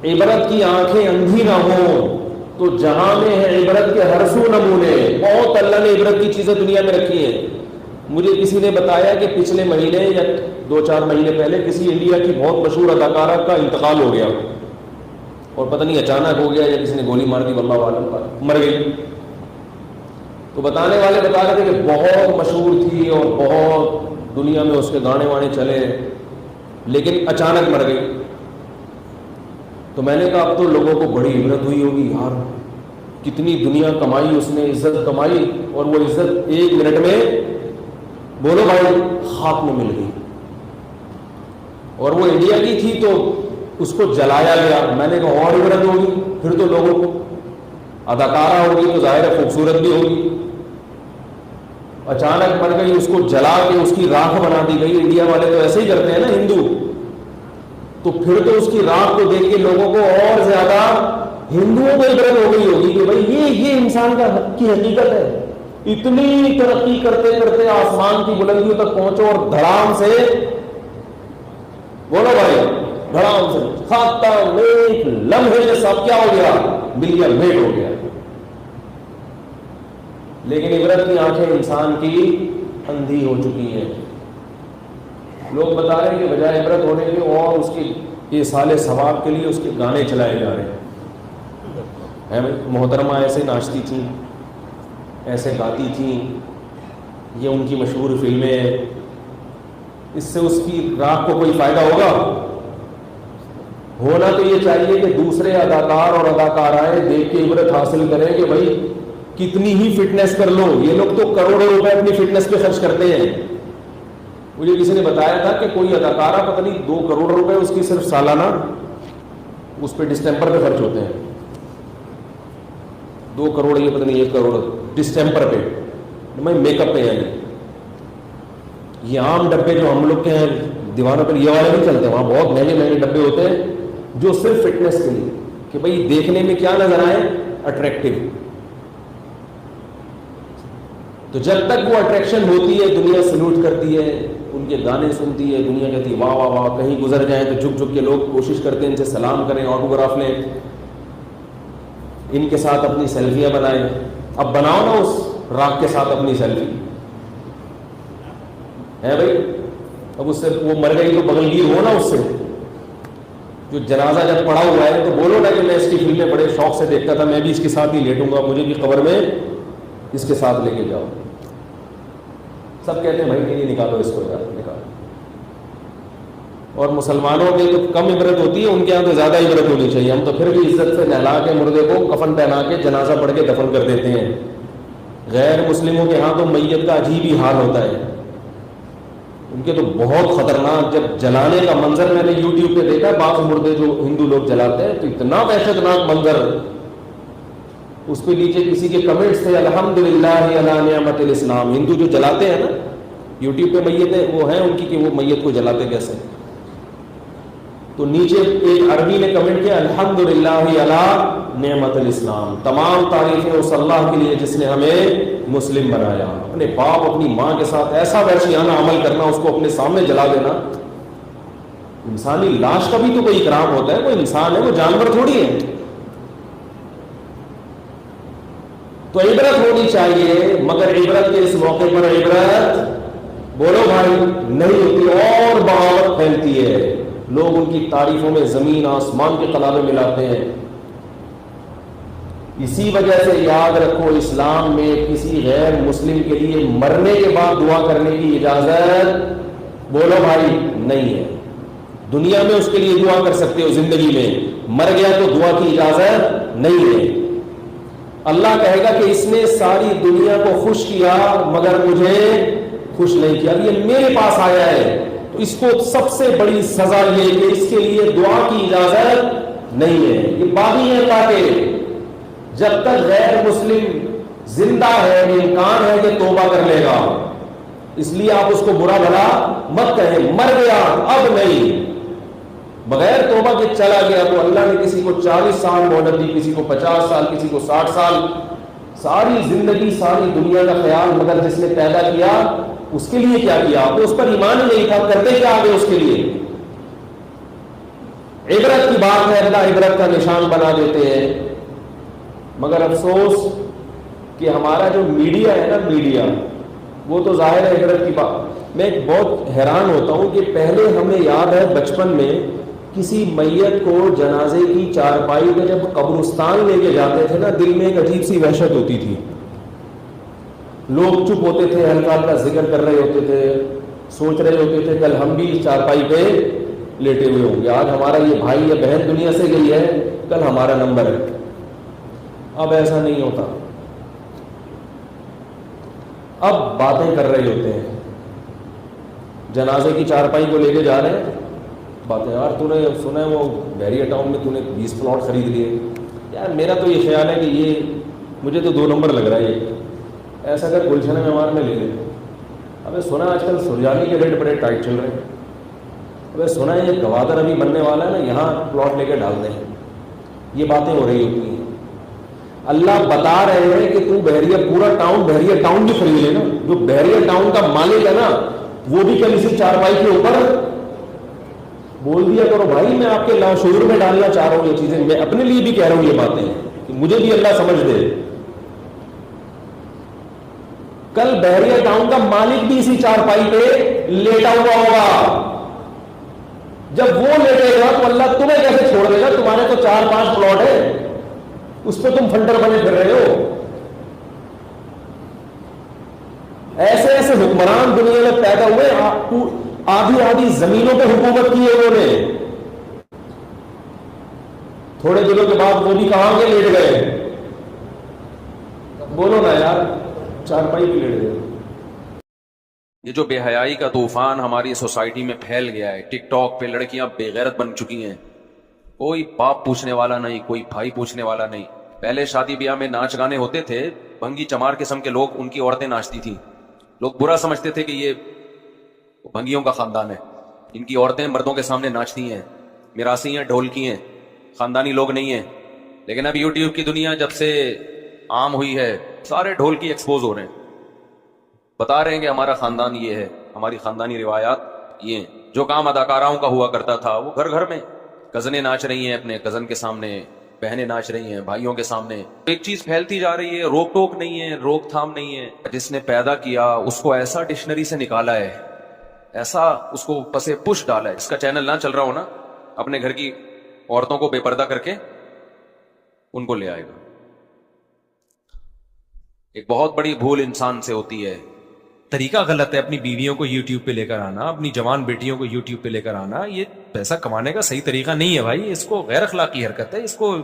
عبرت کی آنکھیں اندھی نہ ہوں تو جہاں میں ہے عبرت کے ہر سو نمونے. بہت اللہ نے عبرت کی چیزیں دنیا میں رکھی ہیں. مجھے کسی نے بتایا کہ پچھلے مہینے یا 2-4 مہینے پہلے کسی انڈیا کی بہت مشہور اداکارہ کا انتقال ہو گیا, اور پتہ نہیں اچانک ہو گیا یا کسی نے گولی مار دی, واللہ عالم, مر گئی. تو بتانے والے بتا رہے تھے کہ بہت مشہور تھی اور بہت دنیا میں اس کے گانے وانے چلے, لیکن اچانک مر گئی. تو میں نے کہا اب تو لوگوں کو بڑی عبرت ہوئی ہوگی, یار کتنی دنیا کمائی اس نے, عزت کمائی, اور وہ عزت 1 منٹ میں بولو بھائی خاک میں مل گئی. اور وہ انڈیا کی تھی تو اس کو جلایا گیا. میں نے کہا اور عبرت ہوگی پھر تو لوگوں کو, اداکارہ ہوگی تو ظاہر ہے خوبصورت بھی ہوگی, اچانک مر گئی, اس کو جلا کے اس کی راکھ بنا دی گئی. انڈیا والے تو ایسے ہی کرتے ہیں نا ہندو, تو پھر تو اس کی راکھ کو دیکھ کے لوگوں کو اور زیادہ ہندوؤں کو عبرت ہو گئی ہوگی کہ بھائی یہ انسان کی حقیقت ہے. اتنی ترقی کرتے کرتے آسمان کی بلندیوں تک پہنچو اور دھڑام سے بولو بھائی, دھڑام سے ختم, ایک لمحے میں سب کیا ہو گیا, ملین بھیٹ ہو گیا. لیکن عبرت کی آنکھیں انسان کی اندھی ہو چکی ہیں. لوگ بتا رہے ہیں کہ بجائے عبرت ہونے کے اور اس کی ایصال ثواب کے لیے اس کے گانے چلائے جا رہے ہیں. محترمہ ایسے ناچتی تھیں, ایسے گاتی تھیں, یہ ان کی مشہور فلمیں ہیں, اس سے اس کی راہ کو کوئی فائدہ ہوگا؟ ہونا تو یہ چاہیے کہ دوسرے اداکار اور اداکارائیں دیکھ کے عبرت حاصل کریں کہ بھائی کتنی ہی فٹنس کر لو, یہ لوگ تو کروڑوں روپے اپنی فٹنس پہ خرچ کرتے ہیں. مجھے کسی نے بتایا تھا کہ کوئی اداکارہ پتہ نہیں 2 کروڑ روپے اس کی صرف سالانہ اس پہ ڈسٹمپر پہ خرچ ہوتے ہیں. 2 کروڑ, یہ پتہ نہیں 1 کروڑ ڈسٹمپر پہ, میں میک اپ پہ. یعنی یہ عام ڈبے جو ہم لوگ کے ہیں دیوانوں پر, یہ والے نہیں چلتے, وہاں بہت مہنگے مہنگے ڈبے ہوتے ہیں جو صرف فٹنس کے لیے, کہ بھائی دیکھنے میں کیا نظر آئے, اٹریکٹیو. تو جب تک وہ اٹریکشن ہوتی ہے دنیا سلوٹ کرتی ہے, ان کے گانے سنتی ہے, دنیا کہتی ہے واہ واہ واہ. کہیں گزر جائیں تو جھک جھک کے لوگ کوشش کرتے ہیں ان سے سلام کریں, آٹوگراف لیں, ان کے ساتھ اپنی سیلفیاں بنائیں. اب بناؤ نا اس راک کے ساتھ اپنی سیلفی ہے بھائی. اب اس سے وہ مر گئی تو بغل گیر ہو نا اس سے. جو جنازہ جب پڑا ہوا ہے تو بولو نا کہ میں اس کی فلمیں بڑے شوق سے دیکھتا تھا, میں بھی اس کے ساتھ ہی لیٹوں گا, مجھے بھی قبر میں اس کے ساتھ لے کے جاؤ. سب کہتے ہیں بھائی نہیں نکالو اس کو, یار نکالو. اور مسلمانوں کی تو کم عبرت ہوتی ہے, ان کے یہاں تو زیادہ عبرت ہونی چاہیے. ہم تو پھر بھی عزت سے نہلا کے مردے کو کفن پہنا کے جنازہ پڑھ کے دفن کر دیتے ہیں. غیر مسلموں کے ہاں تو میت کا عجیب ہی حال ہوتا ہے. ان کے تو بہت خطرناک, جب جلانے کا منظر میں نے یوٹیوب پہ دیکھا, بعض مردے جو ہندو لوگ جلاتے ہیں تو اتنا وحشتناک منظر. اس پہ نیچے کسی کے کمنٹس تھے الحمدللہ علی نعمت الاسلام. ہندو جو جلاتے ہیں نا یوٹیوب پہ میتیں, وہ ہیں ان کی کہ وہ میت کو جلاتے کیسے. تو نیچے ایک عربی نے کمنٹ کیا الحمدللہ علی نعمت الاسلام, تمام تعریفیں اس اللہ کے لیے جس نے ہمیں مسلم بنایا. اپنے باپ اپنی ماں کے ساتھ ایسا وحشیانہ عمل کرنا, اس کو اپنے سامنے جلا دینا. انسانی لاش کا بھی تو کوئی اکرام ہوتا ہے, کوئی انسان ہے, وہ جانور تھوڑی ہے. تو عبرت ہونی چاہیے, مگر عبرت کے اس موقع پر عبرت بولو بھائی نہیں ہوتی, اور بغاوت پھیلتی ہے. لوگ ان کی تعریفوں میں زمین آسمان کے قلابے ملاتے ہیں. اسی وجہ سے یاد رکھو اسلام میں کسی غیر مسلم کے لیے مرنے کے بعد دعا کرنے کی اجازت بولو بھائی نہیں ہے. دنیا میں اس کے لیے دعا کر سکتے ہو, زندگی میں مر گیا تو دعا کی اجازت نہیں ہے. اللہ کہے گا کہ اس نے ساری دنیا کو خوش کیا مگر مجھے خوش نہیں کیا. یہ میرے پاس آیا ہے تو اس کو سب سے بڑی سزا یہ کہ اس کے لیے دعا کی اجازت نہیں ہے. یہ باغی ہے تاکہ جب تک غیر مسلم زندہ ہے امکان ہے کہ توبہ کر لے گا, اس لیے آپ اس کو برا بھلا مت کہیں. مر گیا اب نہیں, بغیر توبہ کے چلا گیا تو اللہ نے کسی کو 40 سال مہلت دی, کسی کو 50 سال, کسی کو 60 سال. ساری زندگی ساری دنیا کا خیال, مگر جس نے پیدا کیا اس کے لیے کیا کیا؟ آپ نے اس پر ایمان ہی نہیں تھا, کرتے کیا آگے اس کے لیے. عبرت کی بات ہے، اللہ عبرت کا نشان بنا دیتے ہیں، مگر افسوس کہ ہمارا جو میڈیا ہے نا، میڈیا وہ تو ظاہر ہے عبرت کی بات۔ میں بہت حیران ہوتا ہوں کہ پہلے ہمیں یاد ہے بچپن میں کسی میت کو جنازے کی چارپائی میں جب قبرستان لے کے جاتے تھے نا، دل میں ایک عجیب سی وحشت ہوتی تھی، لوگ چپ ہوتے تھے، ہلکا ہلکا ذکر کر رہے ہوتے تھے، سوچ رہے ہوتے تھے کل ہم بھی اس چارپائی پہ لیٹے ہوئے ہوں گے، آج ہمارا یہ بھائی یا بہن دنیا سے گئی ہے، کل ہمارا نمبر ہے۔ اب ایسا نہیں ہوتا، اب باتیں کر رہے ہوتے ہیں، جنازے کی چارپائی کو لے کے جا رہے ہیں، باتیں، یار تو نے سنا ہے وہ بحریہ ٹاؤن میں تو نے 20 پلاٹ خرید لیے، یار میرا تو یہ خیال ہے کہ یہ مجھے تو 2 نمبر لگ رہا ہے، یہ ایسا اگر گلشن مہمان میں لے لے، ابھی سنا آج کل سرجانی کے ریٹ بڑے ٹائٹ چل رہے ہیں، ابھی سنا ہے یہ گوادر ابھی بننے والا ہے نا، یہاں پلاٹ لے کے ڈال دیں، یہ باتیں ہو رہی ہوتی ہیں۔ اللہ بتا رہے ہیں کہ تو بحریہ پورا ٹاؤن، بحریہ ٹاؤن بھی خرید لے نا، جو بحریہ ٹاؤن کا مالک ہے نا وہ بھی کل اسی چارپائی کے اوپر بول دیا کرو بھائی میں آپ کے لاشعور میں ڈالنا چاہ رہا ہوں یہ چیزیں، میں اپنے لیے بھی کہہ رہا ہوں یہ باتیں کہ مجھے بھی اللہ سمجھ دے، کل بحریہ ٹاؤن کا مالک بھی اسی چارپائی پہ لیٹا ہوا ہوگا، جب وہ لیٹے گا تو اللہ تمہیں کیسے چھوڑ دے گا؟ تمہارے تو 4-5 پلاٹ ہے، اس پہ تم فنڈر بنے پھر رہے ہو۔ ایسے ایسے حکمران دنیا میں پیدا ہوئے، آدھی آدھی زمینوں پہ حکومت کی ہے انہوں نے، تھوڑے دنوں کے بعد وہ بھی کہاں کے لیٹ گئے؟ بولو نا یار، چارپائی بھی لیٹ گئے۔ یہ جو بے حیائی کا طوفان ہماری سوسائٹی میں پھیل گیا ہے، ٹک ٹاک پہ لڑکیاں بے غیرت بن چکی ہیں، کوئی باپ پوچھنے والا نہیں، کوئی بھائی پوچھنے والا نہیں۔ پہلے شادی بیاہ میں ناچ گانے ہوتے تھے، بھنگی چمار قسم کے لوگ، ان کی عورتیں ناچتی تھیں، لوگ برا سمجھتے تھے کہ یہ بھنگیوں کا خاندان ہے، ان کی عورتیں مردوں کے سامنے ناچتی ہیں، میراثی ہیں، ڈھولکی ہیں، خاندانی لوگ نہیں ہیں۔ لیکن اب یوٹیوب کی دنیا جب سے عام ہوئی ہے، سارے ڈھولکی ایکسپوز ہو رہے ہیں، بتا رہے ہیں کہ ہمارا خاندان یہ ہے، ہماری خاندانی روایات یہ ہیں۔ جو کام اداکاراؤں کا ہوا کرتا تھا وہ گھر گھر میں، کزنیں ناچ رہی ہیں اپنے کزن کے سامنے، بہنیں ناچ رہی ہیں بھائیوں کے سامنے، ایک چیز پھیلتی جا رہی ہے، روک ٹوک نہیں ہے، روک تھام نہیں ہے۔ جس نے پیدا کیا اس کو ایسا ڈکشنری سے نکالا ہے، ایسا اس کو پسے پش ڈالا ہے، اس کا چینل نہ چل رہا ہو نا، اپنے گھر کی عورتوں کو بے پردہ کر کے ان کو لے آئے گا۔ ایک بہت بڑی بھول انسان سے ہوتی ہے، طریقہ غلط ہے اپنی بیویوں کو یوٹیوب پہ لے کر آنا، اپنی جوان بیٹیوں کو یوٹیوب پہ لے کر آنا، یہ پیسہ کمانے کا صحیح طریقہ نہیں ہے بھائی، اس کو غیر اخلاقی حرکت ہے، اس کو